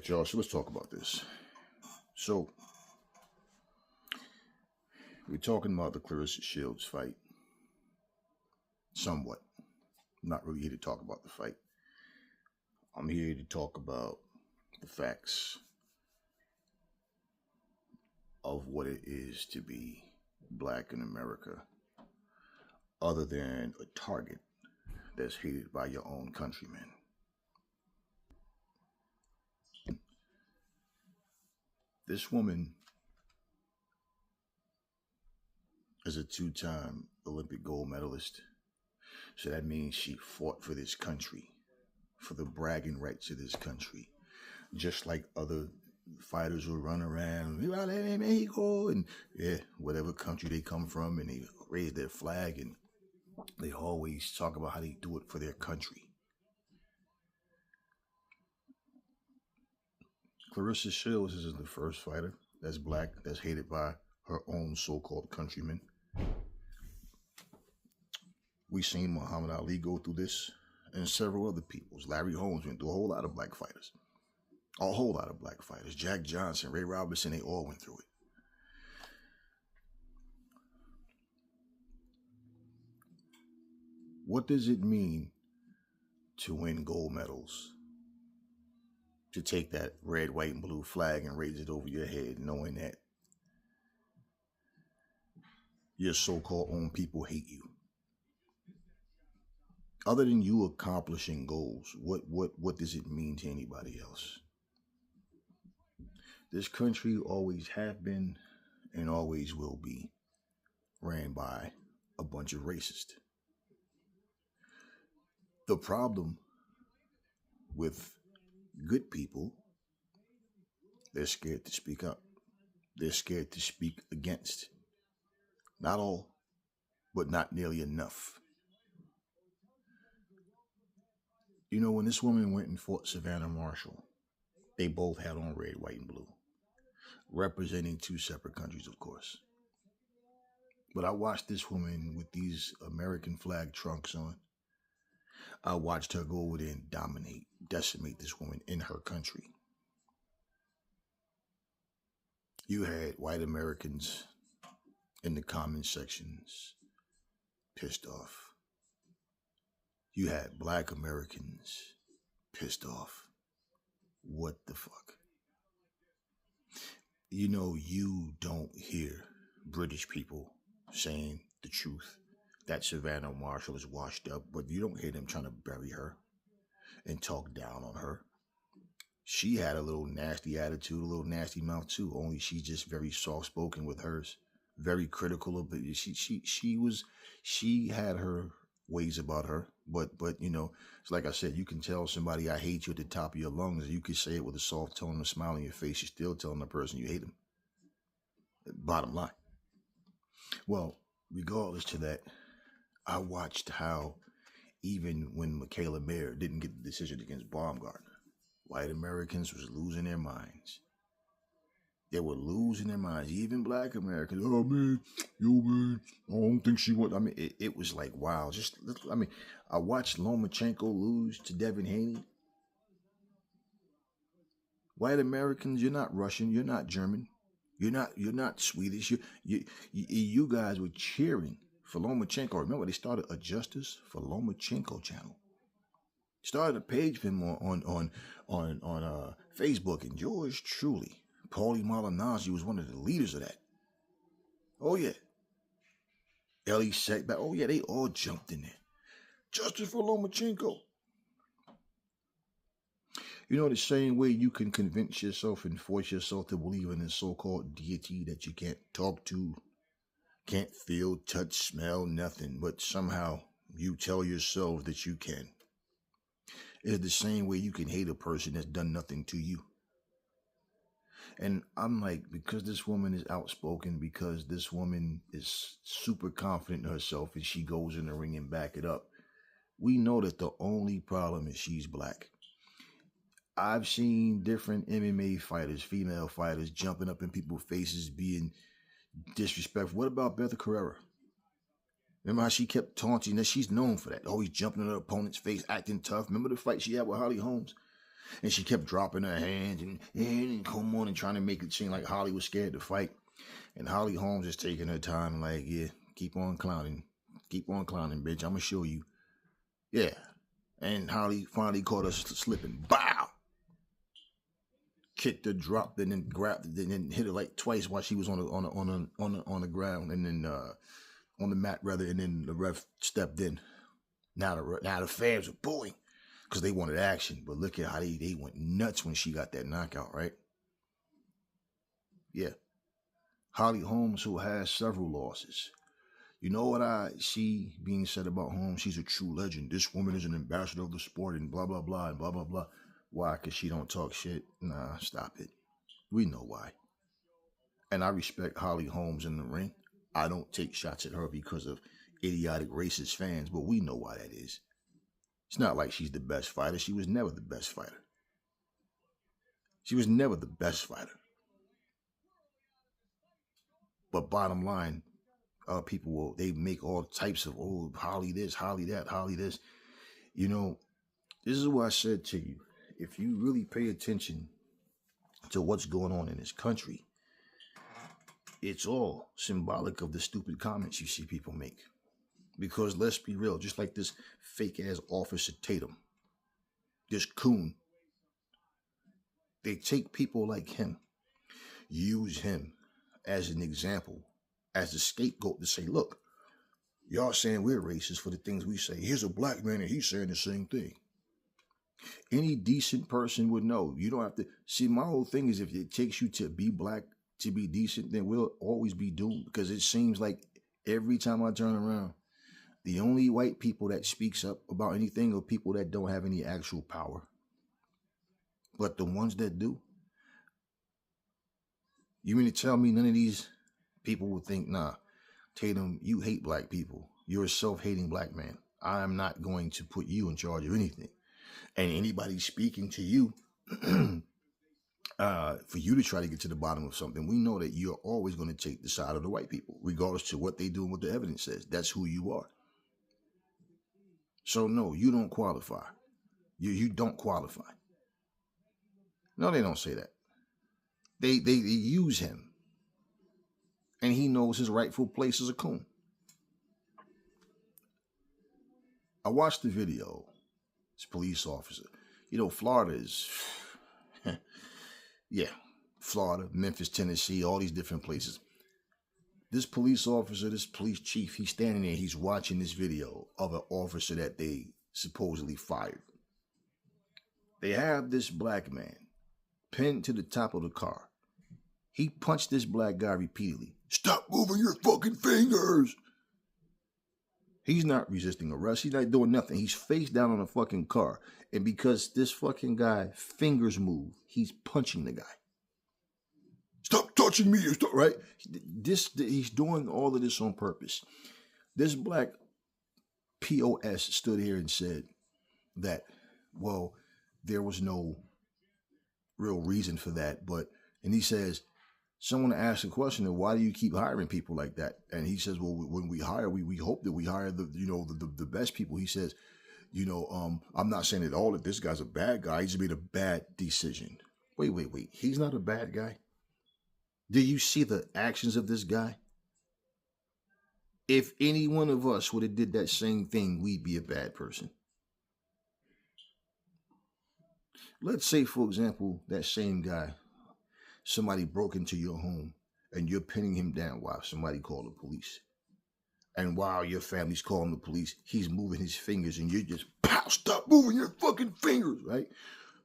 right, y'all. So let's talk about this. So we're talking about the Claressa Shields fight. Somewhat. I'm not really here to talk about the fight. I'm here to talk about the facts of what it is to be black in America, other than a target that's hated by your own countrymen. This woman is a two-time Olympic gold medalist. So that means she fought for this country, for the bragging rights of this country. Just like other fighters will run around, Viva Mexico, and whatever country they come from, and they raise their flag, and they always talk about how they do it for their country. Claressa Shields isn't the first fighter that's black, that's hated by her own so-called countrymen. We've seen Muhammad Ali go through this, and several other peoples. Larry Holmes went through a whole lot of black fighters. A whole lot of black fighters. Jack Johnson, Ray Robinson, they all went through it. What does it mean to win gold medals? To take that red, white, and blue flag and raise it over your head, knowing that your so-called own people hate you. Other than you accomplishing goals, what does it mean to anybody else? This country always have been and always will be ran by a bunch of racists. The problem with good people, they're scared to speak up. They're scared to speak against. Not all, but not nearly enough. You know, when this woman went and fought Savannah Marshall, they both had on red, white, and blue, representing two separate countries, of course. But I watched this woman with these American flag trunks on. I watched her go over there and dominate, decimate this woman in her country. You had white Americans in the comment sections pissed off. You had black Americans pissed off. What the fuck? You know, you don't hear British people saying the truth, that Savannah Marshall is washed up, but you don't hear them trying to bury her and talk down on her. She had a little nasty attitude, a little nasty mouth too, only she's just very soft-spoken with hers, very critical of it. She had her ways about her, but you know, it's like I said, you can tell somebody I hate you at the top of your lungs, and you can say it with a soft tone and a smile on your face. You're still telling the person you hate them. Bottom line. Well, regardless to that, I watched how even when Michaela Mayer didn't get the decision against Baumgartner, white Americans was losing their minds. They were losing their minds. Even black Americans. Oh, man, I don't think she won. I mean, it was like, wow. I watched Lomachenko lose to Devin Haney. White Americans, you're not Russian. You're not German. You're not Swedish. You guys were cheering for Lomachenko. Remember, they started a Justice for Lomachenko channel. Started a page for him on Facebook, and yours truly, Paulie Malignaggi, was one of the leaders of that. Oh yeah. Ellie Setback. Oh yeah, they all jumped in there. Justice for Lomachenko. You know, the same way you can convince yourself and force yourself to believe in a so-called deity that you can't talk to, can't feel, touch, smell, nothing, but somehow you tell yourself that you can. It's the same way you can hate a person that's done nothing to you. And I'm like, because this woman is outspoken, because this woman is super confident in herself and she goes in the ring and back it up, we know that the only problem is she's black. I've seen different MMA fighters, female fighters, jumping up in people's faces, being disrespectful. What about Betha Carrera? Remember how she kept taunting that? She's known for that. Always jumping in her opponent's face, acting tough. Remember the fight she had with Holly Holmes? And she kept dropping her hands and come on and trying to make it seem like Holly was scared to fight. And Holly Holmes is taking her time like, yeah, keep on clowning. Keep on clowning, bitch. I'm going to show you. Yeah. And Holly finally caught us slipping. Bow! Kicked her, dropped, and then grabbed it, and then hit her like twice while she was on the ground, and then on the mat rather, and then the ref stepped in. Now the fans were booing because they wanted action, but look at how they went nuts when she got that knockout, right? Yeah, Holly Holmes, who has several losses. You know what I see being said about Holmes? She's a true legend. This woman is an ambassador of the sport and blah, blah, blah, and blah, blah, blah. Why? Because she don't talk shit? Nah, stop it. We know why. And I respect Holly Holmes in the ring. I don't take shots at her because of idiotic racist fans, but we know why that is. It's not like she's the best fighter. She was never the best fighter. She was never the best fighter. But bottom line, people they make all types of, oh, Holly this, Holly that, Holly this. You know, this is what I said to you. If you really pay attention to what's going on in this country, it's all symbolic of the stupid comments you see people make. Because let's be real, just like this fake ass Officer Tatum, this coon, they take people like him, use him as an example, as a scapegoat to say, look, y'all saying we're racist for the things we say. Here's a black man and he's saying the same thing. Any decent person would know. You don't have to. See, my whole thing is if it takes you to be black to be decent, then we'll always be doomed. Because it seems like every time I turn around, the only white people that speaks up about anything are people that don't have any actual power. But the ones that do, you mean to tell me none of these people would think, nah, Tatum, you hate black people. You're a self-hating black man. I'm not going to put you in charge of anything. And anybody speaking to you, for you to try to get to the bottom of something, we know that you're always going to take the side of the white people, regardless to what they do and what the evidence says. That's who you are. So no, you don't qualify. You don't qualify. No, they don't say that. They use him. And he knows his rightful place as a coon. I watched the video. This police officer. You know, Florida is, yeah, Florida, Memphis, Tennessee, all these different places. This police officer, this police chief, he's standing there, he's watching this video of an officer that they supposedly fired. They have this black man pinned to the top of the car. He punched this black guy repeatedly. Stop moving your fucking fingers. He's not resisting arrest. He's not doing nothing. He's face down on a fucking car. And because this fucking guy fingers move, he's punching the guy. Stop touching me. Stop, right? He's doing all of this on purpose. This black POS stood here and said that, well, there was no real reason for that. And he says, someone asked a question of why do you keep hiring people like that? And he says, well, when we hire, we hope that we hire the best people. He says, I'm not saying at all that this guy's a bad guy. He just made a bad decision. Wait. He's not a bad guy. Do you see the actions of this guy? If any one of us would have did that same thing, we'd be a bad person. Let's say, for example, that same guy, somebody broke into your home and you're pinning him down while somebody called the police. And while your family's calling the police, he's moving his fingers and you're just, pow, stop moving your fucking fingers, right?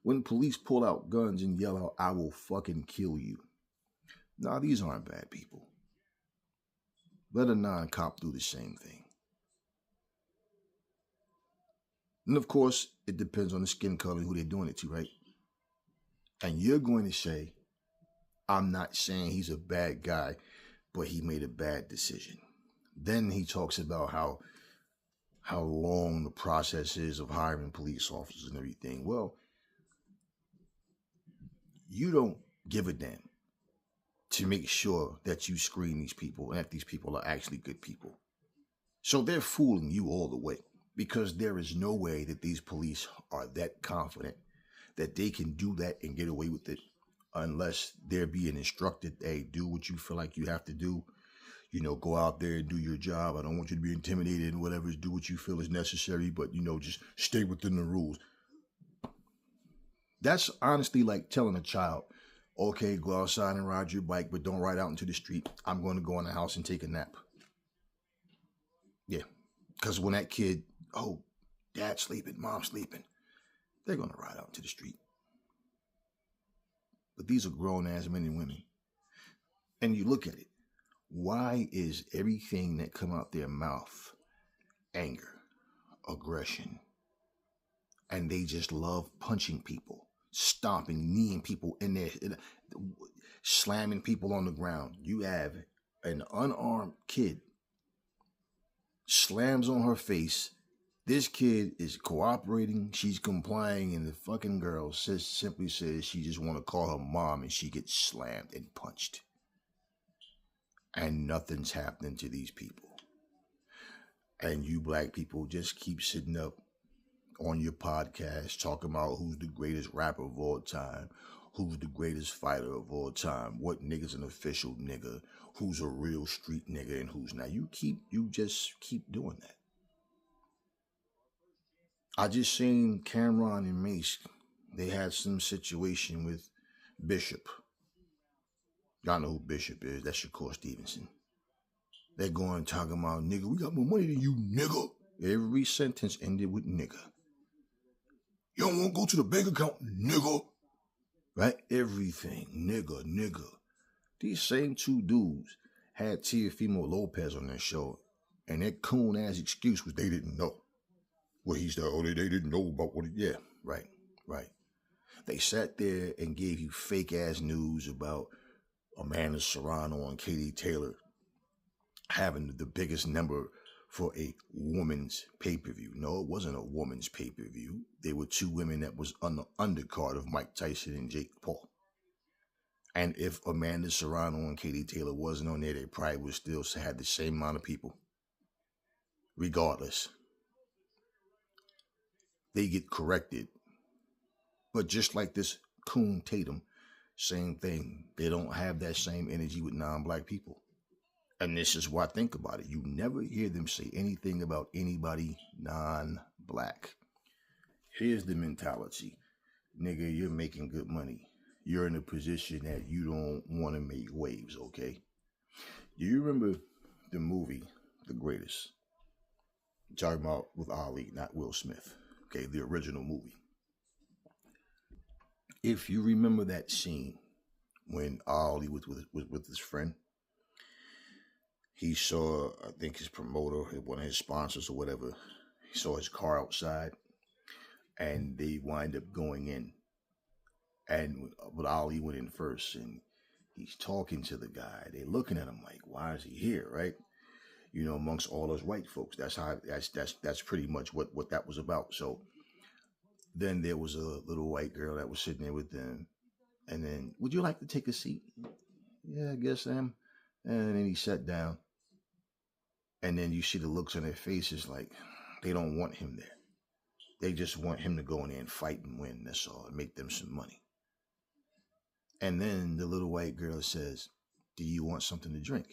When police pull out guns and yell out, I will fucking kill you. Nah, these aren't bad people. Let a non-cop do the same thing. And of course, it depends on the skin color and who they're doing it to, right? And you're going to say, I'm not saying he's a bad guy, but he made a bad decision. Then he talks about how long the process is of hiring police officers and everything. Well, you don't give a damn to make sure that you screen these people and that these people are actually good people. So they're fooling you all the way because there is no way that these police are that confident that they can do that and get away with it unless they're being instructed, hey, do what you feel like you have to do. Go out there and do your job. I don't want you to be intimidated and whatever. Do what you feel is necessary, but, just stay within the rules. That's honestly like telling a child, okay, go outside and ride your bike, but don't ride out into the street. I'm going to go in the house and take a nap. Yeah, because when that kid, oh, dad's sleeping, mom's sleeping, they're going to ride out into the street. But these are grown-ass men and women. And you look at it. Why is everything that come out their mouth anger, aggression, and they just love punching people, stomping, kneeing people in there, slamming people on the ground? You have an unarmed kid, slams on her face. This kid is cooperating, she's complying, and the fucking girl simply says she just want to call her mom, and she gets slammed and punched. And nothing's happening to these people. And you black people just keep sitting up on your podcast talking about who's the greatest rapper of all time, who's the greatest fighter of all time, what nigga's an official nigga, who's a real street nigga, and who's not. You just keep doing that. I just seen Cameron and Mace. They had some situation with Bishop. Y'all know who Bishop is. That's Shakur Stevenson. They're going talking about, nigga, we got more money than you, nigga. Every sentence ended with nigga. You don't want to go to the bank account, nigga. Right? Everything, nigga. These same two dudes had Teofimo Lopez on their show, and their coon-ass excuse was they didn't know. Well, he said, oh, they didn't know about what yeah, right. They sat there and gave you fake-ass news about Amanda Serrano and Katie Taylor having the biggest number for a woman's pay-per-view. No, it wasn't a woman's pay-per-view. They were two women that was on the undercard of Mike Tyson and Jake Paul. And if Amanda Serrano and Katie Taylor wasn't on there, they probably would still have the same amount of people. Regardless. They get corrected. But just like this coon Tatum, same thing. They don't have that same energy with non-black people. And this is why I think about it. You never hear them say anything about anybody non-black. Here's the mentality. Nigga, you're making good money. You're in a position that you don't want to make waves, okay? Do you remember the movie, The Greatest? I'm talking about with Ali, not Will Smith. Okay, the original movie. If you remember that scene when Ali was with his friend, he saw, I think his promoter, one of his sponsors or whatever, he saw his car outside, and they wind up going in. But Ali went in first, and he's talking to the guy. They're looking at him like, why is he here, right? Amongst all those white folks. That's pretty much what that was about. So then there was a little white girl that was sitting there with them. And then, would you like to take a seat? Yeah, I guess I am. And then he sat down. And then you see the looks on their faces like they don't want him there. They just want him to go in there and fight and win. That's all. And make them some money. And then the little white girl says, do you want something to drink?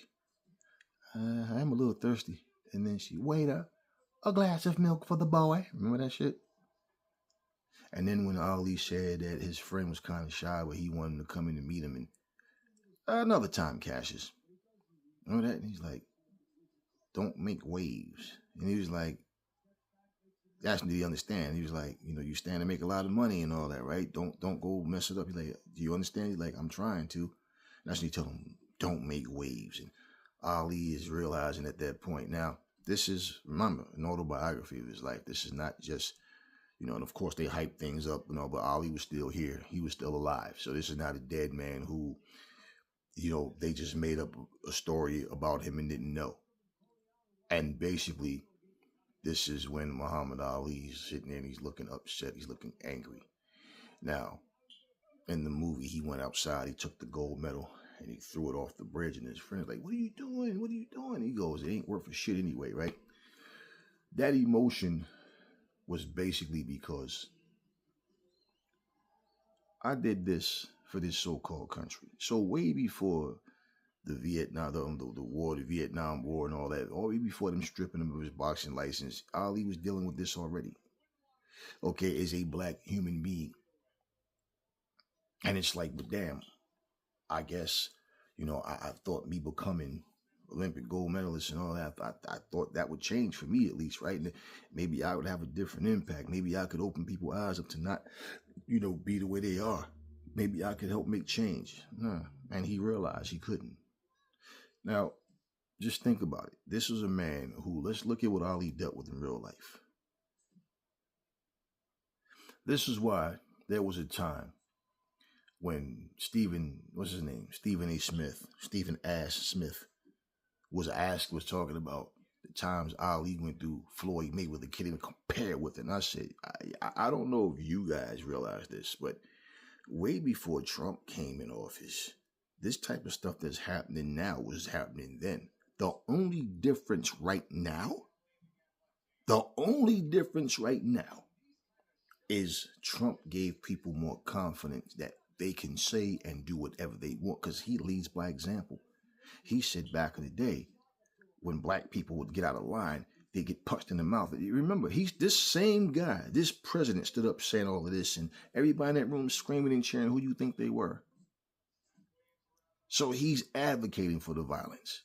I'm a little thirsty. And then she, waiter, a glass of milk for the boy. Remember that shit? And then when Ali said that his friend was kind of shy, but he wanted to come in and meet him, and another time, Cassius. Remember that? And he's like, don't make waves. And he was like, that's what he understand. He was like, you stand to make a lot of money and all that, right? Don't go mess it up. He's like, do you understand? He's like, I'm trying to. And that's when he told him, don't make waves. And Ali is realizing at that point. Now, this is, remember, an autobiography of his life. This is not just, and of course they hype things up, but Ali was still here. He was still alive. So this is not a dead man who, they just made up a story about him and didn't know. And basically, this is when Muhammad Ali is sitting there and he's looking upset. He's looking angry. Now, in the movie, he went outside. He took the gold medal and he threw it off the bridge. And his friend's like, what are you doing? What are you doing? He goes, it ain't worth a shit anyway, right? That emotion was basically because I did this for this so-called country. So way before the Vietnam, the war, the Vietnam War, and all that, or way before them stripping him of his boxing license, Ali was dealing with this already. Okay, as a black human being, and it's like, but damn, I guess, I thought me becoming Olympic gold medalist and all that, I thought that would change for me at least, right? And maybe I would have a different impact. Maybe I could open people's eyes up to not, be the way they are. Maybe I could help make change. Nah. And he realized he couldn't. Now, just think about it. This is a man who, let's look at what Ali dealt with in real life. This is why there was a time when what's his name? Stephen Ash Smith was talking about the times Ali went through Floyd Mayweather, can't even compare with it. And I said, I don't know if you guys realize this, but way before Trump came in office, this type of stuff that's happening now was happening then. The only difference right now is Trump gave people more confidence that they can say and do whatever they want because he leads by example. He said back in the day, when black people would get out of line, they get punched in the mouth. You remember, he's this same guy, this president stood up saying all of this, and everybody in that room screaming and cheering. Who do you think they were? So he's advocating for the violence.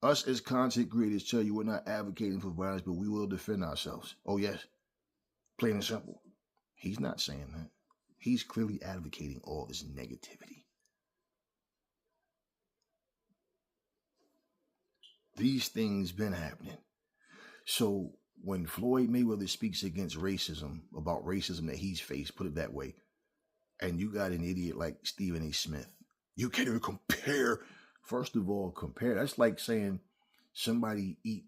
Us as content creators tell you we're not advocating for violence, but we will defend ourselves. Oh yes, plain and simple. He's not saying that. He's clearly advocating all this negativity. These things been happening. So when Floyd Mayweather speaks against racism, about racism that he's faced, put it that way, and you got an idiot like Stephen A. Smith, you can't even compare. First of all, compare. That's like saying somebody eat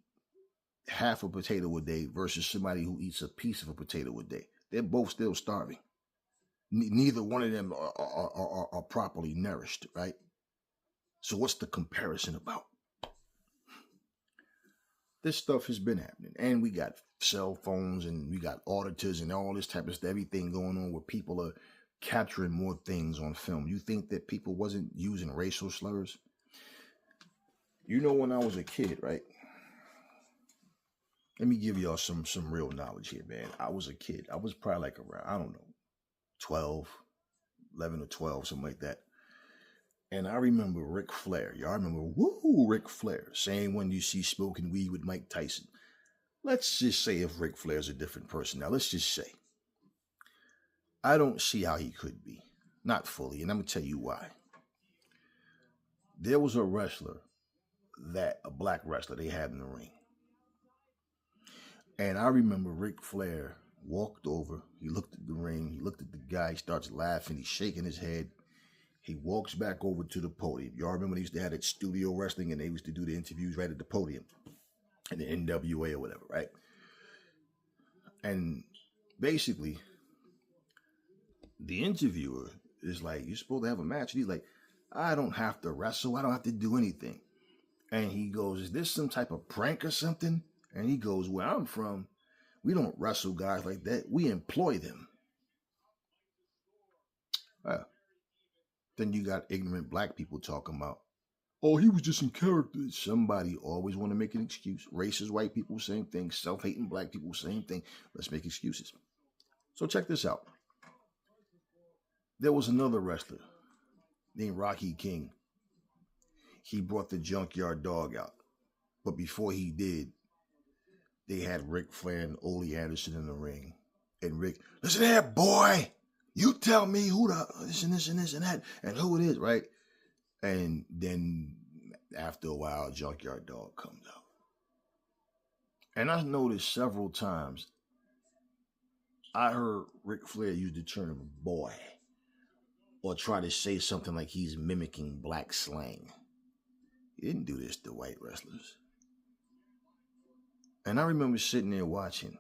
half a potato a day versus somebody who eats a piece of a potato a day. They're both still starving. Neither one of them are properly nourished, right? So what's the comparison about? This stuff has been happening. And we got cell phones and we got auditors and all this type of stuff, everything going on where people are capturing more things on film. You think that people wasn't using racial slurs? When I was a kid, right? Let me give y'all some real knowledge here, man. I was a kid. I was probably like around, I don't know, 11 or 12, something like that. And I remember Ric Flair. Y'all remember, Ric Flair. Same when you see Smoking Weed with Mike Tyson. Let's just say if Ric Flair's a different person. Now, let's just say. I don't see how he could be. Not fully. And I'm going to tell you why. There was a black wrestler they had in the ring. And I remember Ric Flair walked over. He looked at the ring. He looked at the guy. He starts laughing. He's shaking his head. He walks back over to the podium. Y'all remember they used to have that studio wrestling and they used to do the interviews right at the podium in the NWA or whatever, right? And basically, the interviewer is like, you're supposed to have a match. And he's like, I don't have to wrestle. I don't have to do anything. And he goes, is this some type of prank or something? And he goes, where I'm from, we don't wrestle guys like that. We employ them. Then you got ignorant black people talking about, oh, he was just in character. Somebody always want to make an excuse. Racist white people, same thing. Self-hating black people, same thing. Let's make excuses. So check this out. There was another wrestler named Rocky King. He brought the Junkyard Dog out. But before he did, they had Ric Flair and Ole Anderson in the ring. And Rick, listen here, boy. You tell me who this and this and this and that and who it is, right? And then after a while, Junkyard Dog comes out. And I noticed several times, I heard Ric Flair use the term boy or try to say something like he's mimicking black slang. He didn't do this to white wrestlers. And I remember sitting there watching.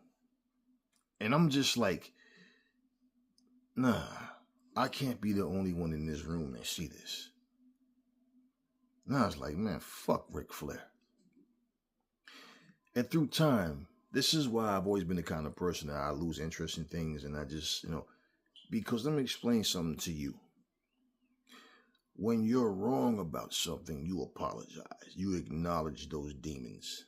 And I'm just like, nah, I can't be the only one in this room that see this. And I was like, man, fuck Ric Flair. And through time, this is why I've always been the kind of person that I lose interest in things and I just, Because let me explain something to you. When you're wrong about something, you apologize. You acknowledge those demons.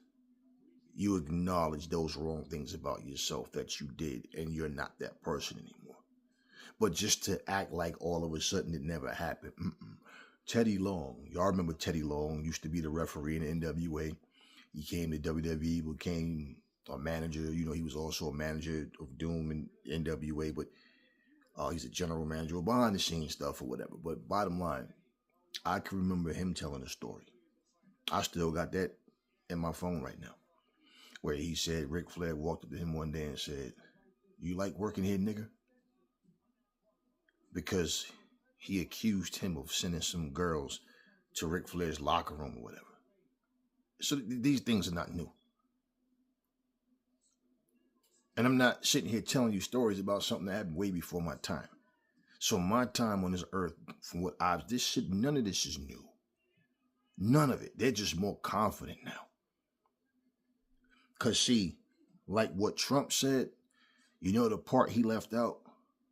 You acknowledge those wrong things about yourself that you did, and you're not that person anymore. But just to act like all of a sudden it never happened. Teddy Long, y'all remember Teddy Long used to be the referee in the NWA. He came to WWE, became a manager. You know, he was also a manager of Doom and NWA, but he's a general manager, behind the scenes stuff or whatever. But bottom line, I can remember him telling a story. I still got that in my phone right now, where he said Ric Flair walked up to him one day and said, "You like working here, nigga?" Because he accused him of sending some girls to Ric Flair's locker room or whatever. So these things are not new. And I'm not sitting here telling you stories about something that happened way before my time. So my time on this earth, from what none of this is new. None of it. They're just more confident now. Because see, like what Trump said, you know the part he left out?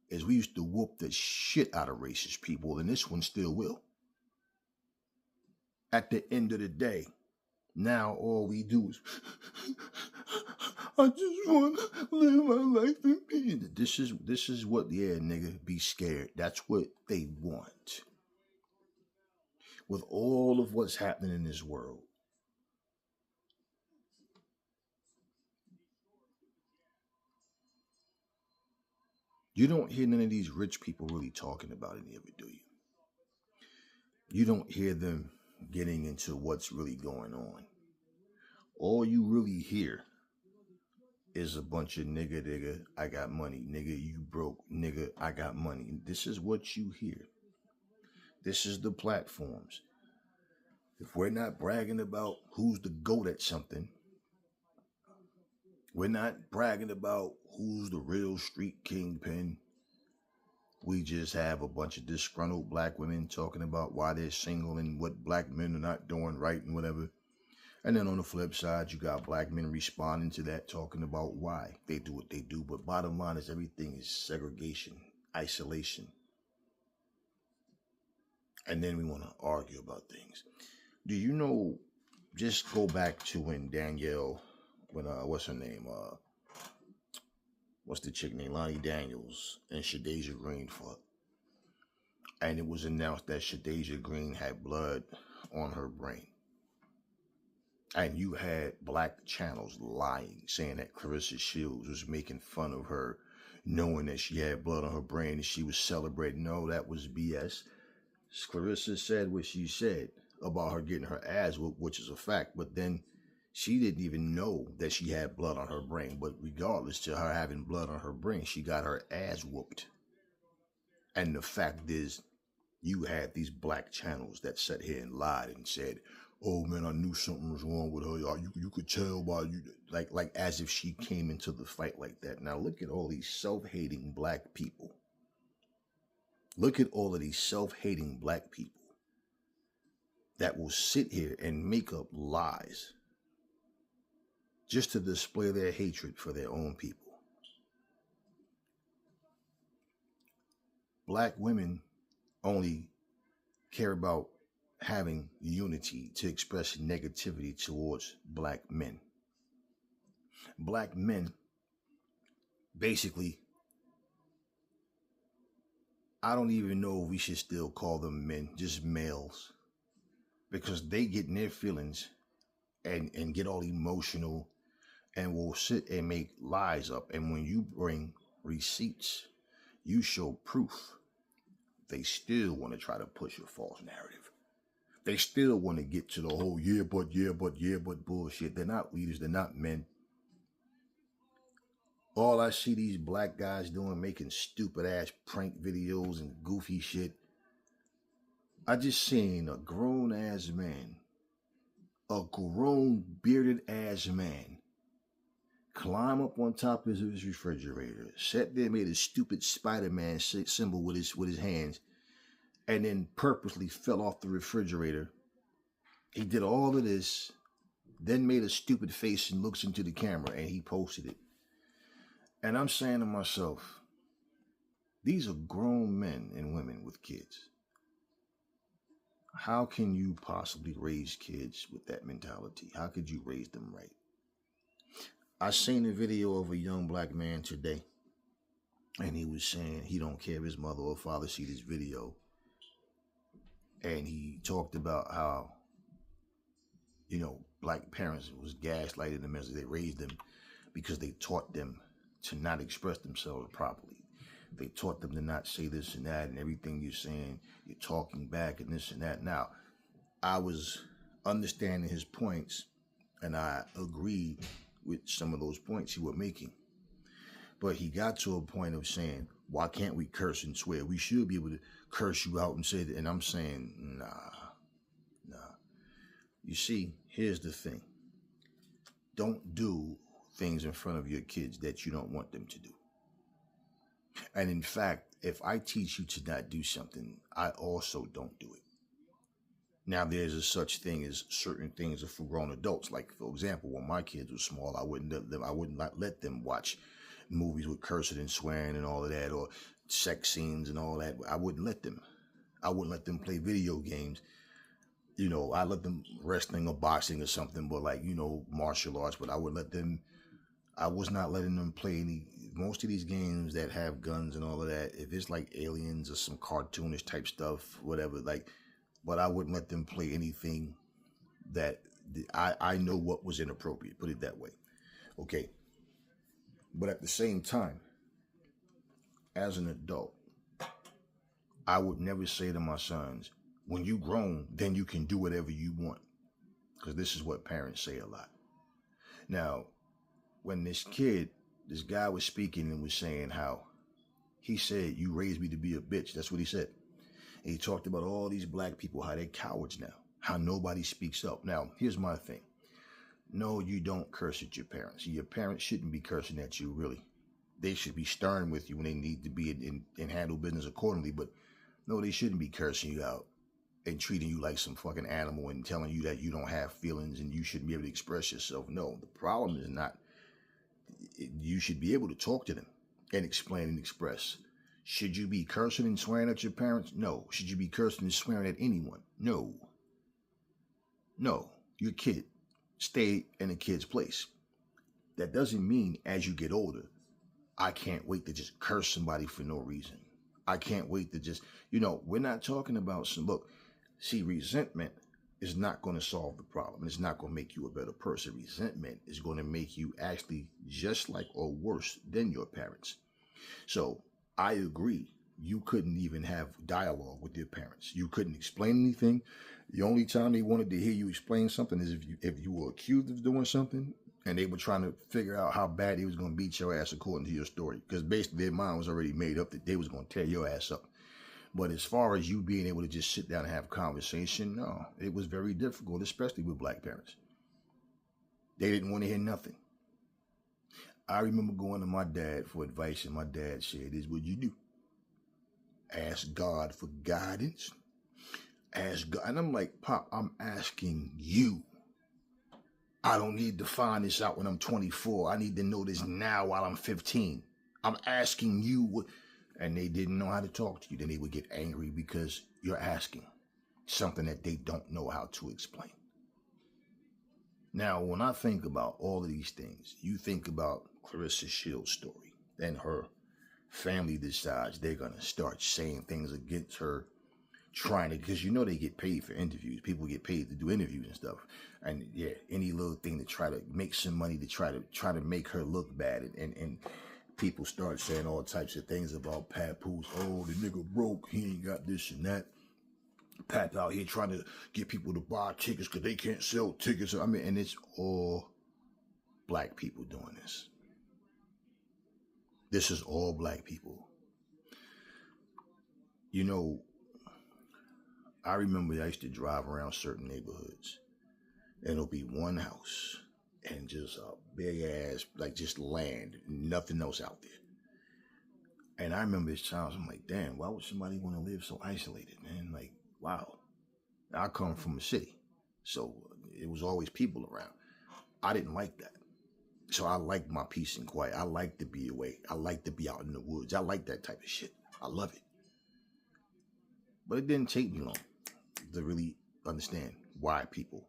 Is we used to whoop the shit out of racist people, and this one still will. At the end of the day, now all we do is, I just want to live my life in peace. This is what, yeah, nigga, be scared. That's what they want. With all of what's happening in this world, you don't hear none of these rich people really talking about any of it, do you? You don't hear them getting into what's really going on. All you really hear is a bunch of nigga, I got money. Nigga, you broke. Nigga, I got money. This is what you hear. This is the platforms. If we're not bragging about who's the GOAT at something, we're not bragging about who's the real street kingpin. We just have a bunch of disgruntled black women talking about why they're single and what black men are not doing right and whatever. And then on the flip side, you got black men responding to that, talking about why they do what they do. But bottom line is everything is segregation, isolation. And then we want to argue about things. Do you know, just go back to when Danielle, what's her name? What's the chick name? Lonnie Daniels and Shadeja Green fought. And it was announced that Shadeja Green had blood on her brain. And you had black channels lying, saying that Clarissa Shields was making fun of her, knowing that she had blood on her brain and she was celebrating. No, that was BS. Clarissa said what she said about her getting her ass whooped, which is a fact. But then she didn't even know that she had blood on her brain. But regardless to her having blood on her brain, she got her ass whooped. And the fact is, you had these black channels that sat here and lied and said, "Oh man, I knew something was wrong with her. You could tell by you," like as if she came into the fight like that. Now look at all these self-hating black people. Look at all of these self-hating black people that will sit here and make up lies just to display their hatred for their own people. Black women only care about having unity to express negativity towards black men. Black men, basically, I don't even know if we should still call them men, just males, because they get in their feelings and get all emotional and will sit and make lies up. And when you bring receipts, you show proof, they still want to try to push a false narrative. They still want to get to the whole yeah, but bullshit. They're not leaders. They're not men. All I see these black guys doing, making stupid ass prank videos and goofy shit. I just seen a grown ass man, a grown bearded ass man, climb up on top of his refrigerator, sat there, made a stupid Spider-Man symbol with his hands, and then purposely fell off the refrigerator. He did all of this, then made a stupid face and looks into the camera, and he posted it. And I'm saying to myself, These are grown men and women with kids. How can you possibly raise kids with that mentality? How could you raise them right? I seen a video of a young black man today, and he was saying he don't care if his mother or father see this video. And he talked about how, black parents was gaslighting them as they raised them because they taught them to not express themselves properly. They taught them to not say this and that, and everything you're saying, you're talking back and this and that. Now, I was understanding his points, and I agreed with some of those points he was making. But he got to a point of saying, why can't we curse and swear? We should be able to curse you out and say that. And I'm saying, nah. You see, here's the thing. Don't do things in front of your kids that you don't want them to do. And in fact, if I teach you to not do something, I also don't do it. Now, there's a such thing as certain things are for grown adults. Like, for example, when my kids were small, I wouldn't let them watch movies with cursing and swearing and all of that, or sex scenes and all that. I wouldn't let them. I wouldn't let them play video games. I let them wrestling or boxing or something, but martial arts. But I was not letting them play most of these games that have guns and all of that. If it's like aliens or some cartoonish type stuff, whatever, but I wouldn't let them play anything that I know what was inappropriate, put it that way. Okay. But at the same time, as an adult, I would never say to my sons, when you grown, then you can do whatever you want. Because this is what parents say a lot. Now, when this guy was speaking and was saying how he said, you raised me to be a bitch. That's what he said. And he talked about all these black people, how they're cowards now, how nobody speaks up. Now, here's my thing. No, you don't curse at your parents. Your parents shouldn't be cursing at you, really. They should be stern with you when they need to be and handle business accordingly. But no, they shouldn't be cursing you out and treating you like some fucking animal and telling you that you don't have feelings and you shouldn't be able to express yourself. No, the problem is not. You should be able to talk to them and explain and express. Should you be cursing and swearing at your parents? No. Should you be cursing and swearing at anyone? No. No. You're a kid. Stay in a kid's place. That doesn't mean as you get older, I can't wait to just curse somebody for no reason. I can't wait to just, we're not talking about resentment is not going to solve the problem. It's not going to make you a better person. Resentment is going to make you actually just like or worse than your parents. So I agree. You couldn't even have dialogue with your parents. You couldn't explain anything. The only time they wanted to hear you explain something is if you were accused of doing something and they were trying to figure out how bad they was going to beat your ass according to your story. Because basically their mind was already made up that they was going to tear your ass up. But as far as you being able to just sit down and have conversation, no, it was very difficult, especially with black parents. They didn't want to hear nothing. I remember going to my dad for advice, and my dad said, "This is what you do. Ask God for guidance. Ask God." And I'm like, "Pop, I'm asking you. I don't need to find this out when I'm 24. I need to know this now while I'm 15. I'm asking you what." And they didn't know how to talk to you. Then they would get angry because you're asking something that they don't know how to explain. Now, when I think about all of these things, you think about Clarissa Shields' story. Then her family decides they're going to start saying things against her, because they get paid for interviews. People get paid to do interviews and stuff. And yeah, any little thing to try to make some money to try to make her look bad. And people start saying all types of things about Papoose. Oh, the nigga broke. He ain't got this and that. Pap out here trying to get people to buy tickets because they can't sell tickets. And it's all black people doing this. This is all black people. I remember I used to drive around certain neighborhoods and it'll be one house and just a big ass, just land, nothing else out there. And I remember this time, I'm like, damn, why would somebody want to live so isolated, man? Wow. I come from a city, so it was always people around. I didn't like that. So I like my peace and quiet. I like to be away. I like to be out in the woods. I like that type of shit. I love it. But it didn't take me long to really understand why people.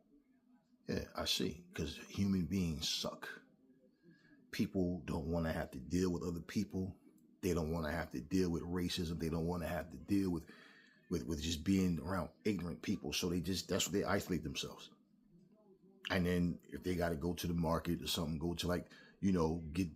Yeah, I see. Because human beings suck. People don't want to have to deal with other people. They don't want to have to deal with racism. They don't want to have to deal with just being around ignorant people. So that's what they isolate themselves. And then if they got to go to the market or something, go to get,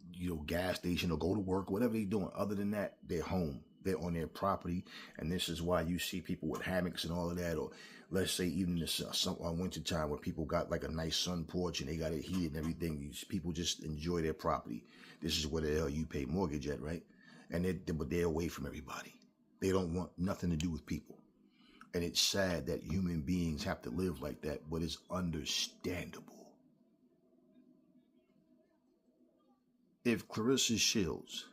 gas station or go to work, whatever they're doing. Other than that, they're home. They're on their property. And this is why you see people with hammocks and all of that. Or let's say even this winter time where people got like a nice sun porch and they got it heated and everything. People just enjoy their property. This is where the hell you pay mortgage at, right? But they're away from everybody. They don't want nothing to do with people. And it's sad that human beings have to live like that, but it's understandable. If Claressa Shields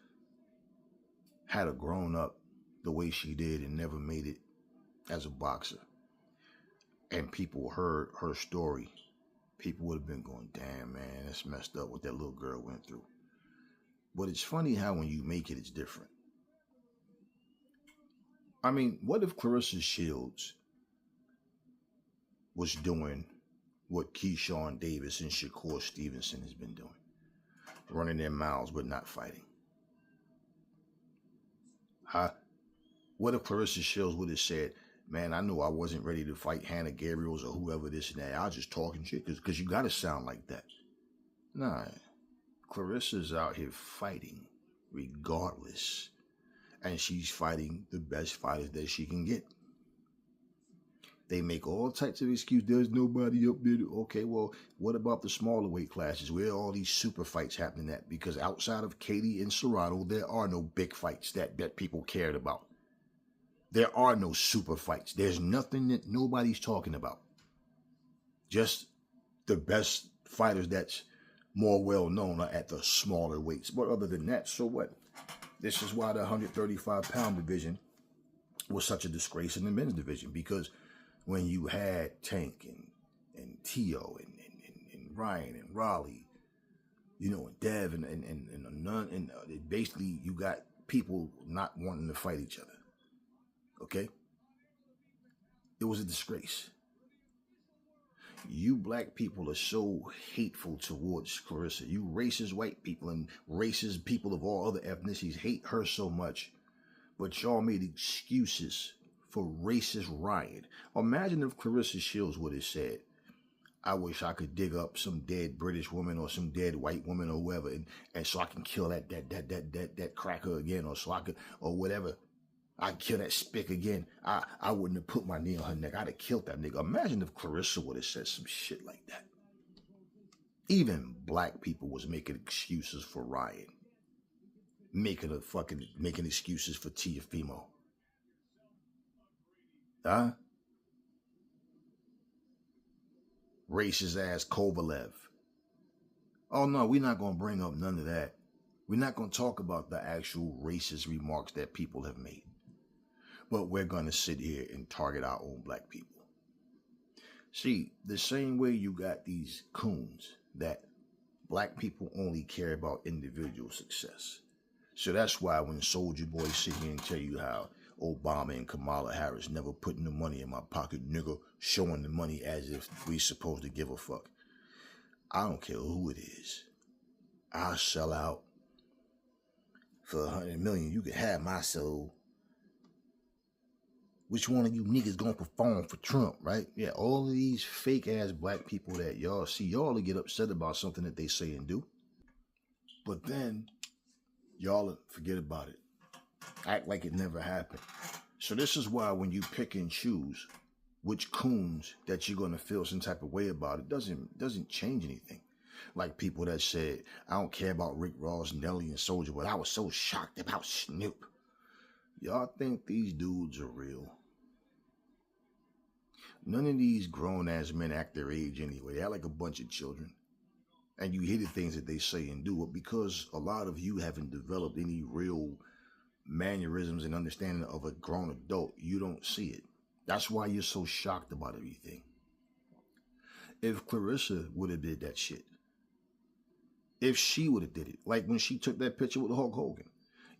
had a grown up the way she did and never made it as a boxer, and people heard her story, people would have been going, damn, man, that's messed up what that little girl went through. But it's funny how when you make it, it's different. I mean, what if Claressa Shields was doing what Keyshawn Davis and Shakur Stevenson has been doing? Running their mouths but not fighting. Huh? What if Claressa Shields would have said, man, I knew I wasn't ready to fight Hannah Gabriels or whoever this and that. I was just talking shit because you got to sound like that. Nah, Claressa's out here fighting regardless. And she's fighting the best fighters that she can get. They make all types of excuses. There's nobody up there. Okay, well, what about the smaller weight classes? Where are all these super fights happening at? Because outside of Katie and Serrano, there are no big fights that people cared about. There are no super fights. There's nothing that nobody's talking about. Just the best fighters that's more well-known are at the smaller weights. But other than that, so what? This is why the 135-pound division was such a disgrace in the men's division, because when you had Tank and Tio and Ryan and Raleigh, and Dev and basically you got people not wanting to fight each other. Okay? It was a disgrace. You black people are so hateful towards Claressa. You racist white people and racist people of all other ethnicities hate her so much. But y'all made excuses for racist Ryan. Imagine if Claressa Shields would have said, I wish I could dig up some dead British woman or some dead white woman or whoever, and so I can kill that cracker again, or so I could, or whatever. I'd kill that spick again. I wouldn't have put my knee on her neck. I'd have killed that nigga. Imagine if Claressa would have said some shit like that. Even black people was making excuses for Ryan. Making excuses for Tiafimo. Huh? Racist ass Kovalev. Oh no, we're not going to bring up none of that. We're not going to talk about the actual racist remarks that people have made. But we're going to sit here and target our own black people. See, the same way you got these coons that black people only care about individual success. So that's why when Soulja Boy sit here and tell you how Obama and Kamala Harris never putting the money in my pocket, nigga, showing the money as if we supposed to give a fuck. I don't care who it is. I'll sell out for $100 million. You can have my soul. Which one of you niggas gonna perform for Trump, right? Yeah, all of these fake ass black people that y'all see, y'all get upset about something that they say and do. But then y'all forget about it. Act like it never happened. So this is why when you pick and choose which coons that you're gonna feel some type of way about, it doesn't change anything. Like people that said, I don't care about Rick Ross, Nelly, and Soulja, but I was so shocked about Snoop. Y'all think these dudes are real? None of these grown-ass men act their age anyway. They act like a bunch of children. And you hear the things that they say and do it because a lot of you haven't developed any real mannerisms and understanding of a grown adult. You don't see it. That's why you're so shocked about everything. If Claressa would have did that shit, if she would have did it, like when she took that picture with Hulk Hogan,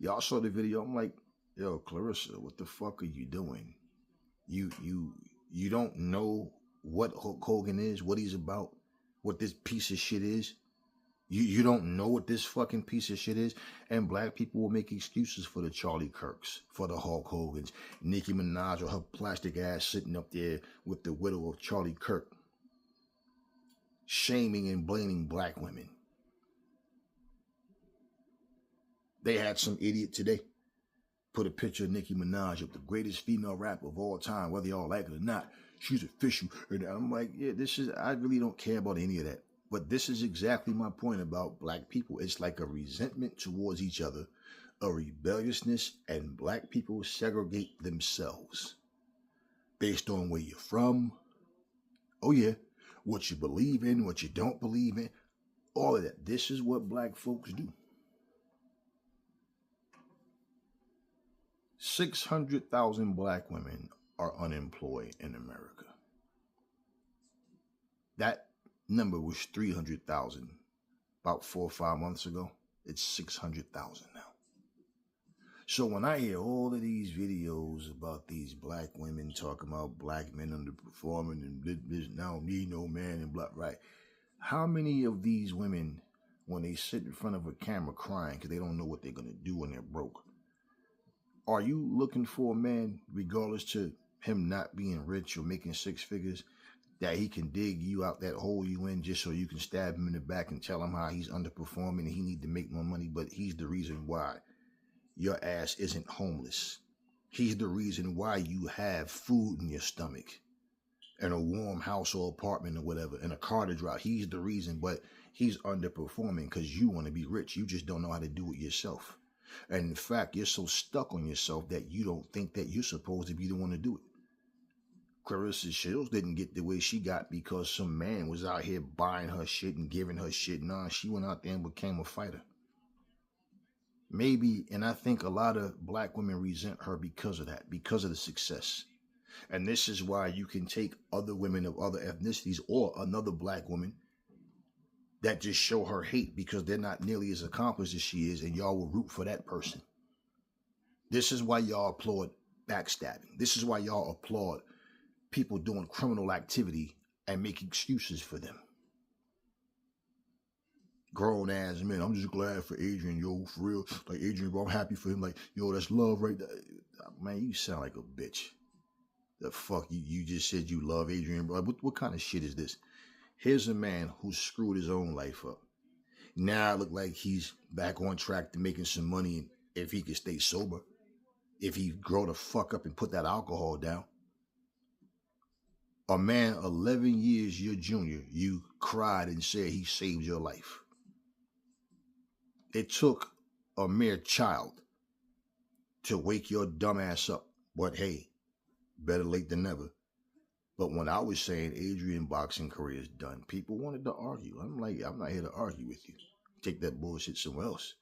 y'all saw the video, I'm like, Yo, Clarissa, what the fuck are you doing? You don't know what Hulk Hogan is, what he's about, what this piece of shit is. You don't know what this fucking piece of shit is. And black people will make excuses for the Charlie Kirks, for the Hulk Hogans, Nicki Minaj or her plastic ass sitting up there with the widow of Charlie Kirk, shaming and blaming black women. They had some idiot today put a picture of Nicki Minaj up, the greatest female rapper of all time, whether y'all like it or not. She's official. And I'm like, yeah, I really don't care about any of that. But this is exactly my point about black people. It's like a resentment towards each other, a rebelliousness, and black people segregate themselves based on where you're from. Oh yeah, what you believe in, what you don't believe in, all of that. This is what black folks do. 600,000 black women are unemployed in America. That number was 300,000 about 4 or 5 months ago. It's 600,000 now. So when I hear all of these videos about these black women talking about black men underperforming and this now need no man and blah, right? How many of these women, when they sit in front of a camera crying because they don't know what they're going to do when they're broke, are you looking for a man, regardless to him not being rich or making six figures, that he can dig you out that hole you in just so you can stab him in the back and tell him how he's underperforming and he need to make more money, but he's the reason why your ass isn't homeless. He's the reason why you have food in your stomach and a warm house or apartment or whatever and a car to drive. He's the reason, but he's underperforming because you want to be rich. You just don't know how to do it yourself. And in fact, you're so stuck on yourself that you don't think that you're supposed to be the one to do it. Clarissa Shields didn't get the way she got because some man was out here buying her shit and giving her shit. Nah, she went out there and became a fighter. Maybe, and I think a lot of black women resent her because of that, because of the success. And this is why you can take other women of other ethnicities or another black woman that just show her hate because they're not nearly as accomplished as she is, and y'all will root for that person. This is why y'all applaud backstabbing. This is why y'all applaud people doing criminal activity and make excuses for them. Grown ass men, I'm just glad for Adrian, yo, for real. Like, Adrian, bro, I'm happy for him. Like, yo, that's love right there. Man, you sound like a bitch. The fuck, you just said you love Adrian, bro. What kind of shit is this? Here's a man who screwed his own life up. Now it look like he's back on track to making some money if he could stay sober. If he grow the fuck up and put that alcohol down. A man 11 years your junior, you cried and said he saved your life. It took a mere child to wake your dumb ass up. But hey, better late than never. But when I was saying Adrian boxing career is done, people wanted to argue. I'm like, I'm not here to argue with you. Take that bullshit somewhere else.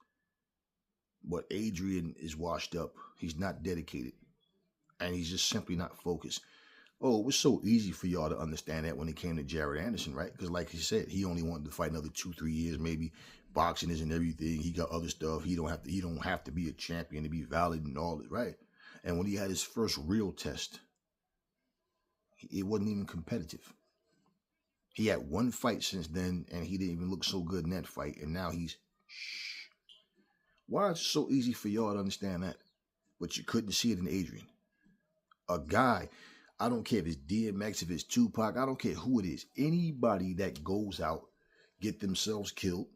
But Adrian is washed up. He's not dedicated. And he's just simply not focused. Oh, it was so easy for y'all to understand that when it came to Jared Anderson, right? Because like he said, he only wanted to fight another 2-3 years, maybe. Boxing isn't everything. He got other stuff. He don't have to be a champion to be valid and all that, right? And when he had his first real test, it wasn't even competitive. He had one fight since then, and he didn't even look so good in that fight. And now he's shh. Why is it so easy for y'all to understand that? But you couldn't see it in Adrian. A guy, I don't care if it's DMX, if it's Tupac, I don't care who it is. Anybody that goes out, get themselves killed,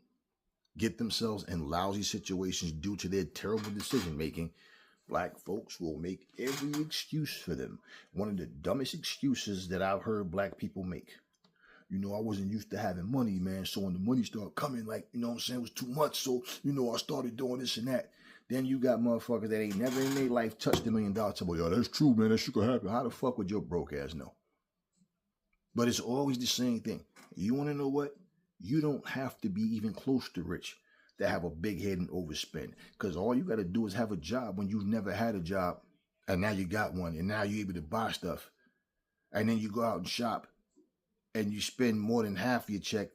get themselves in lousy situations due to their terrible decision making, black folks will make every excuse for them. One of the dumbest excuses that I've heard black people make. You know, I wasn't used to having money, man. So when the money started coming, like, you know what I'm saying, it was too much. So, you know, I started doing this and that. Then you got motherfuckers that ain't never in their life touched $1 million. Tell me, yo, that's true, man. That shit could happen. How the fuck would your broke ass know? But it's always the same thing. You want to know what? You don't have to be even close to rich to have a big head and overspend. Because all you got to do is have a job when you've never had a job. And now you got one. And now you're able to buy stuff. And then you go out and shop. And you spend more than half your check.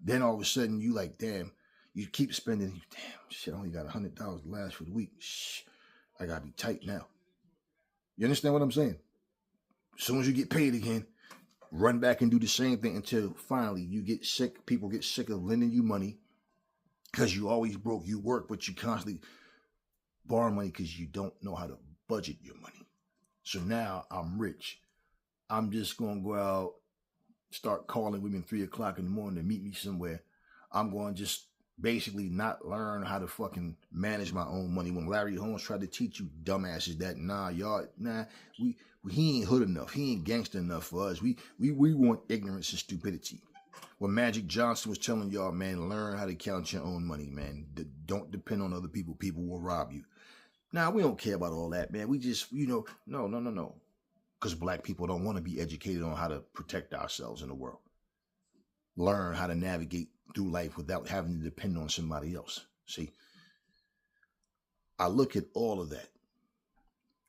Then all of a sudden you like, damn. You keep spending. Damn, shit, I only got $100 last for the week. Shh. I gotta be tight now. You understand what I'm saying? As soon as you get paid again, run back and do the same thing until finally you get sick. People get sick of lending you money because you always broke. You work, but you constantly borrow money because you don't know how to budget your money. So now I'm rich. I'm just going to go out, start calling women 3 o'clock in the morning to meet me somewhere. I'm going to just basically not learn how to fucking manage my own money. When Larry Holmes tried to teach you dumbasses that, he ain't hood enough. He ain't gangster enough for us. We want ignorance and stupidity. When Magic Johnson was telling y'all, man, learn how to count your own money, man. Don't depend on other people. People will rob you. Now, we don't care about all that, man. We just, no. Because black people don't want to be educated on how to protect ourselves in the world. Learn how to navigate through life without having to depend on somebody else. See, I look at all of that,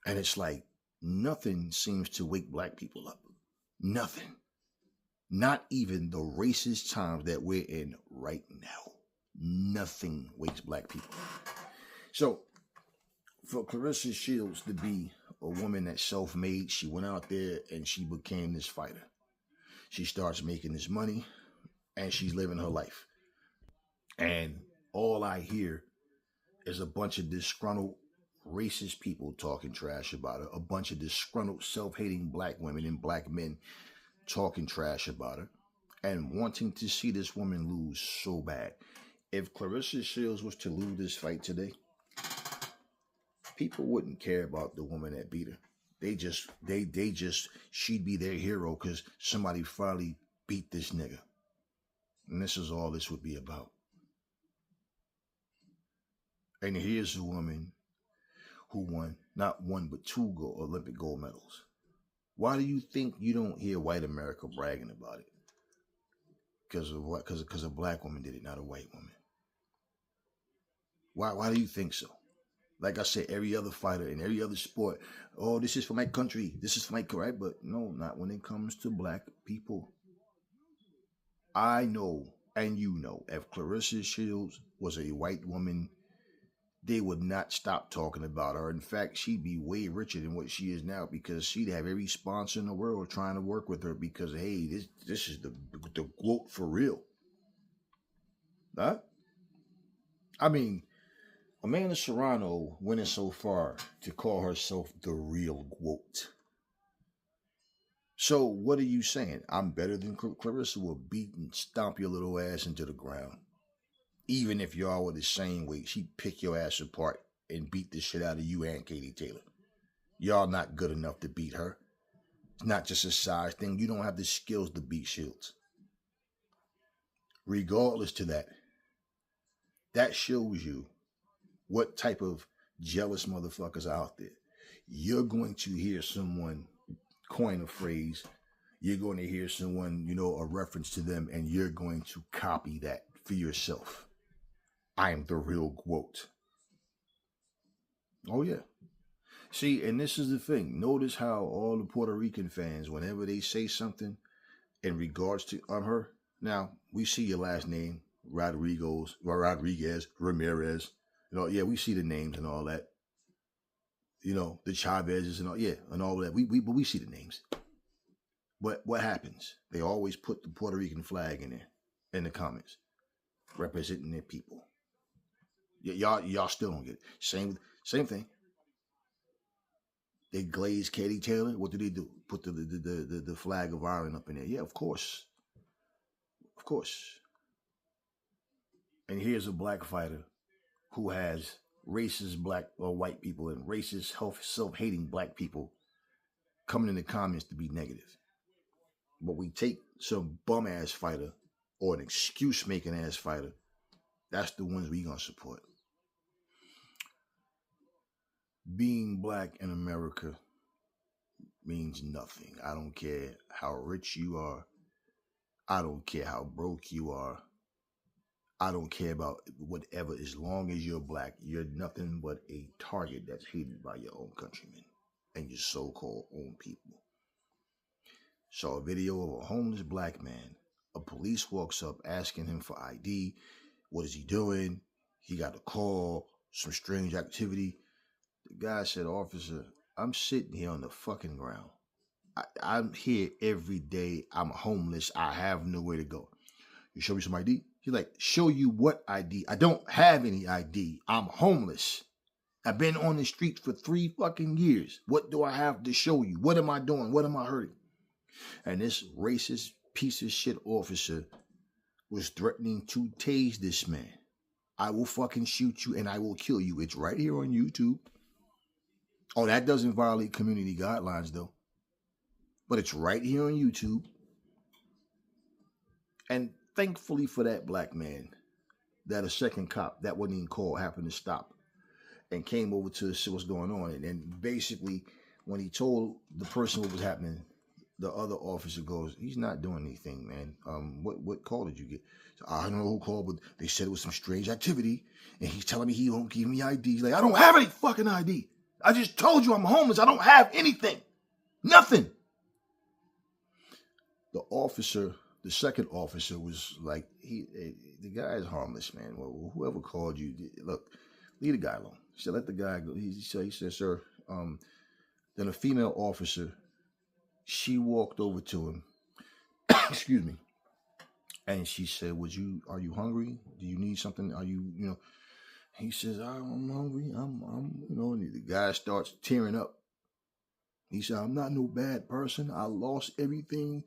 and it's like nothing seems to wake black people up. Nothing. Not even the racist times that we're in right now. Nothing wakes black people up. So, for Claressa Shields to be a woman that's self-made, she went out there and she became this fighter. She starts making this money and she's living her life. And all I hear is a bunch of disgruntled racist people talking trash about her, a bunch of disgruntled self-hating black women and black men talking trash about her and wanting to see this woman lose so bad. If Claressa Shields was to lose this fight today, people wouldn't care about the woman that beat her. They just, she'd be their hero because somebody finally beat this nigga. And this is all this would be about. And here's a woman who won not one, but 2 Olympic gold medals. Why do you think you don't hear white America bragging about it? Because of what? Because a black woman did it, not a white woman. Why do you think so? Like I said, every other fighter in every other sport, oh, this is for my country. This is for my right, but no, not when it comes to black people. I know, and you know, if Claressa Shields was a white woman, they would not stop talking about her. In fact, she'd be way richer than what she is now because she'd have every sponsor in the world trying to work with her because, hey, this is the GOAT for real. Huh? I mean, Amanda Serrano went in so far to call herself the real GOAT. So what are you saying? I'm better than Claressa will beat and stomp your little ass into the ground. Even if y'all were the same weight, she'd pick your ass apart and beat the shit out of you and Katie Taylor. Y'all not good enough to beat her. It's not just a size thing. You don't have the skills to beat Shields. Regardless to that, that shows you what type of jealous motherfuckers are out there. You're going to hear someone coin a phrase. You're going to hear someone, a reference to them, and you're going to copy that for yourself. I am the real GOAT. Oh, yeah. See, and this is the thing. Notice how all the Puerto Rican fans, whenever they say something in regards to her, now, we see your last name, Rodriguez, Ramirez. Yeah, we see the names and all that. The Chavezes and all, yeah, and all that. We see the names. But what happens? They always put the Puerto Rican flag in there, in the comments, representing their people. Y'all still don't get it. Same thing. They glaze Katie Taylor. What do? Put the flag of Ireland up in there. Yeah, of course. Of course. And here's a black fighter who has racist black or white people and racist, self-hating black people coming in the comments to be negative. But we take some bum-ass fighter or an excuse-making ass fighter, that's the ones we gonna support. Being black in America means nothing. I don't care how rich you are. I don't care how broke you are. I don't care about whatever. As long as you're black, you're nothing but a target that's hated by your own countrymen and your so-called own people. Saw a video of a homeless black man. A police walks up asking him for ID. What is he doing? He got a call, some strange activity. The guy said, "Officer, I'm sitting here on the fucking ground. I'm here every day. I'm homeless. I have nowhere to go. You show me some ID?" He's like, "Show you what ID? I don't have any ID. I'm homeless. I've been on the street for 3 fucking years. What do I have to show you? What am I doing? What am I hurting?" And this racist piece of shit officer was threatening to tase this man. "I will fucking shoot you and I will kill you." It's right here on YouTube. Oh, that doesn't violate community guidelines though. But it's right here on YouTube. And thankfully for that black man, that a second cop that wasn't even called happened to stop and came over to see what's going on. And basically, when he told the person what was happening, the other officer goes, "He's not doing anything, man. What call did you get?" So, "I don't know who called, but they said it was some strange activity, and he's telling me he won't give me ID." He's like, "I don't have any fucking ID. I just told you I'm homeless. I don't have anything. Nothing." The officer, the second officer, was like, the guy is harmless, man. Well, whoever called you, look, leave the guy alone." He said, "Let the guy go." He said, "Sir," then a female officer, she walked over to him, excuse me, and she said, "Are you hungry? Do you need something? Are you, you know?" He says, "I'm hungry. And the guy starts tearing up. He said, "I'm not no bad person. I lost everything.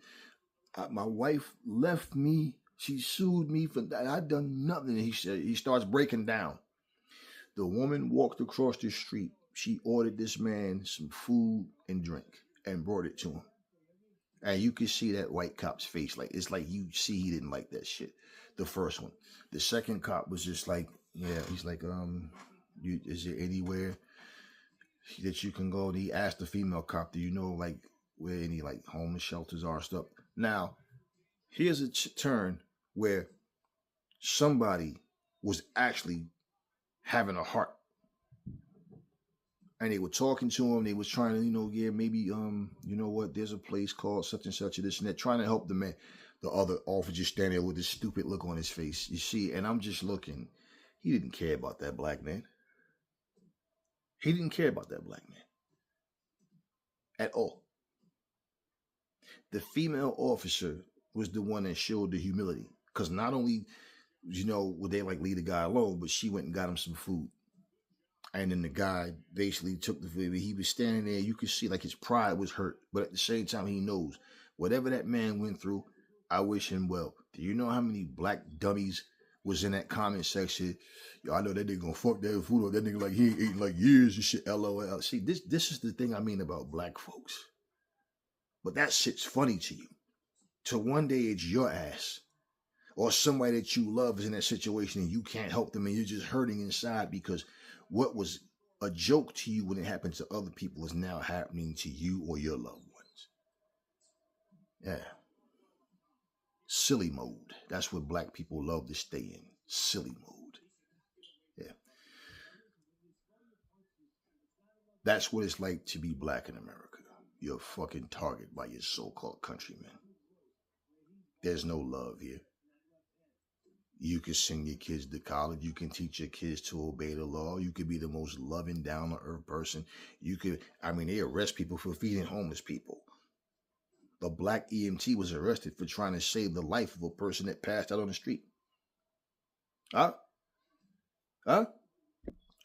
My wife left me. She sued me for that. I done nothing." He said, he starts breaking down. The woman walked across the street. She ordered this man some food and drink and brought it to him. And you could see that white cop's face. Like, it's like you see he didn't like that shit. The first one. The second cop was just like, yeah, he's like, is there anywhere that you can go? And he asked the female cop, "Do you know like where any like homeless shelters are and stuff?" Now, here's a turn where somebody was actually having a heart. And they were talking to him. They was trying to, yeah, maybe, you know what? There's a place called such and such, and this and that, trying to help the man. The other officer standing there with this stupid look on his face. You see, and I'm just looking. He didn't care about that black man. He didn't care about that black man at all. The female officer was the one that showed the humility. Because not only, would they like leave the guy alone, but she went and got him some food. And then the guy basically took the food. He was standing there. You could see like his pride was hurt. But at the same time, he knows whatever that man went through, I wish him well. Do you know how many black dummies was in that comment section? "Yo, I know that nigga gonna fuck that food up. That nigga like he ain't eating like years and shit. LOL." See, this is the thing I mean about black folks. But that shit's funny to you. To one day it's your ass. Or somebody that you love is in that situation and you can't help them and you're just hurting inside because what was a joke to you when it happened to other people is now happening to you or your loved ones. Yeah. Silly mode. That's what black people love to stay in. Silly mode. Yeah. That's what it's like to be black in America. You're a fucking target by your so-called countrymen. There's no love here. You can send your kids to college. You can teach your kids to obey the law. You could be the most loving, down-to-earth person. They arrest people for feeding homeless people. The black EMT was arrested for trying to save the life of a person that passed out on the street. Huh?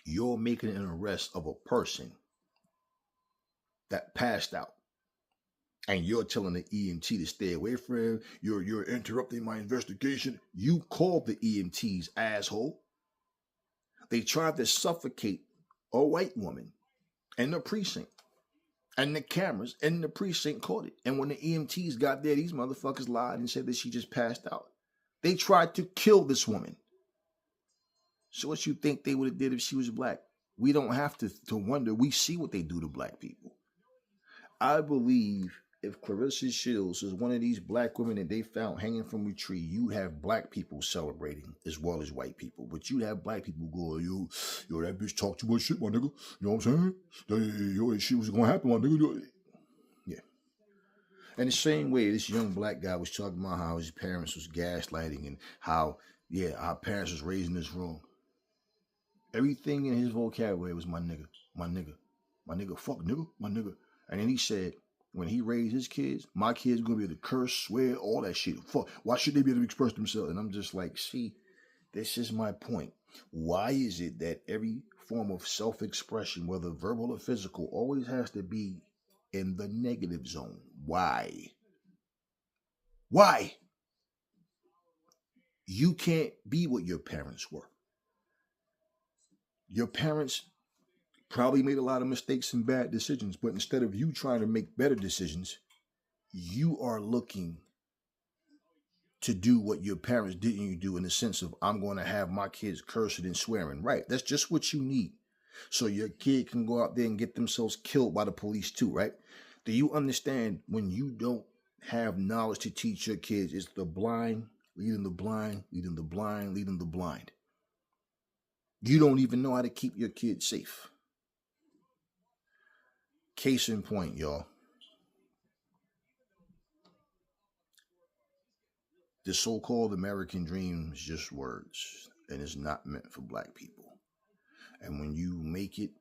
You're making an arrest of a person that passed out. And you're telling the EMT to stay away from him. You're interrupting my investigation. You called the EMTs, asshole. They tried to suffocate a white woman in the precinct. And the cameras in the precinct caught it. And when the EMTs got there, these motherfuckers lied and said that she just passed out. They tried to kill this woman. So what you think they would have did if she was black? We don't have to wonder. We see what they do to black people. I believe if Clarissa Shields is one of these black women that they found hanging from a tree, you have black people celebrating as well as white people. But you have black people going, yo, that bitch talk too much shit, my nigga. You know what I'm saying? Yo, shit was going to happen, my nigga. Yeah. And the same way, this young black guy was talking about how his parents was gaslighting and how, our parents was raising us wrong. Everything in his vocabulary was my nigga, my nigga, my nigga, fuck nigga, my nigga. And then he said, when he raised his kids, my kids gonna be able to curse, swear, all that shit. Fuck, why should they be able to express themselves? And I'm just like, see, this is my point. Why is it that every form of self-expression, whether verbal or physical, always has to be in the negative zone? Why? Why? You can't be what your parents were. Your parents probably made a lot of mistakes and bad decisions, but instead of you trying to make better decisions, you are looking to do what your parents didn't do, in the sense of, I'm going to have my kids cursing and swearing. Right. That's just what you need. So your kid can go out there and get themselves killed by the police too, right? Do you understand, when you don't have knowledge to teach your kids, it's the blind leading the blind, leading the blind, leading the blind. You don't even know how to keep your kids safe. Case in point, y'all. The so-called American dream is just words, and it's not meant for black people. And when you make it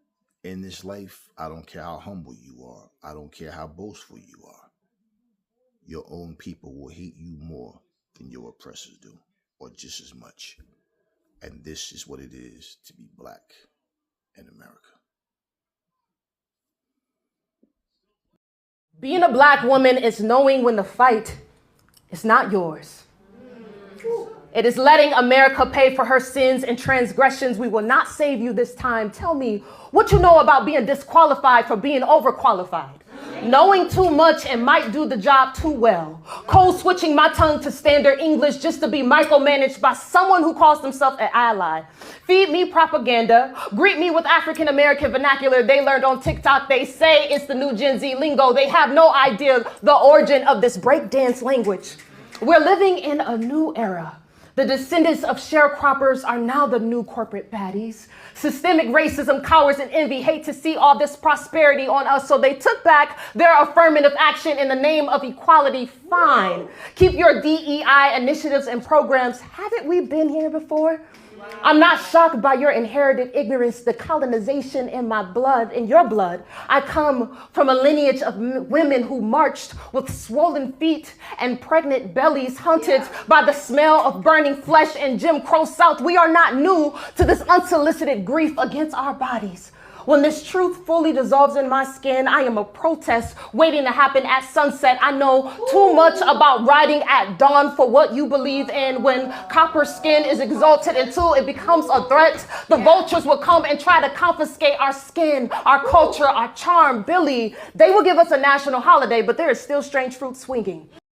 in this life, I don't care how humble you are. I don't care how boastful you are. Your own people will hate you more than your oppressors do, or just as much. And this is what it is to be black in America. Being a black woman is knowing when the fight is not yours. It is letting America pay for her sins and transgressions. We will not save you this time. Tell me what you know about being disqualified for being overqualified. Knowing too much and might do the job too well. Code switching my tongue to standard English just to be micromanaged by someone who calls themselves an ally. Feed me propaganda. Greet me with African American vernacular they learned on TikTok. They say it's the new Gen Z lingo. They have no idea the origin of this breakdance language. We're living in a new era. The descendants of sharecroppers are now the new corporate baddies. Systemic racism, cowards, and envy hate to see all this prosperity on us, so they took back their affirmative action in the name of equality. Fine. Keep your DEI initiatives and programs. Haven't we been here before? I'm not shocked by your inherited ignorance, the colonization in my blood, in your blood. I come from a lineage of women who marched with swollen feet and pregnant bellies, hunted by the smell of burning flesh in Jim Crow South. We are not new to this unsolicited grief against our bodies. When this truth fully dissolves in my skin, I am a protest waiting to happen at sunset. I know too much about riding at dawn for what you believe in. When copper skin is exalted until it becomes a threat, the vultures will come and try to confiscate our skin, our culture, our charm. Billy, they will give us a national holiday, but there is still strange fruit swinging.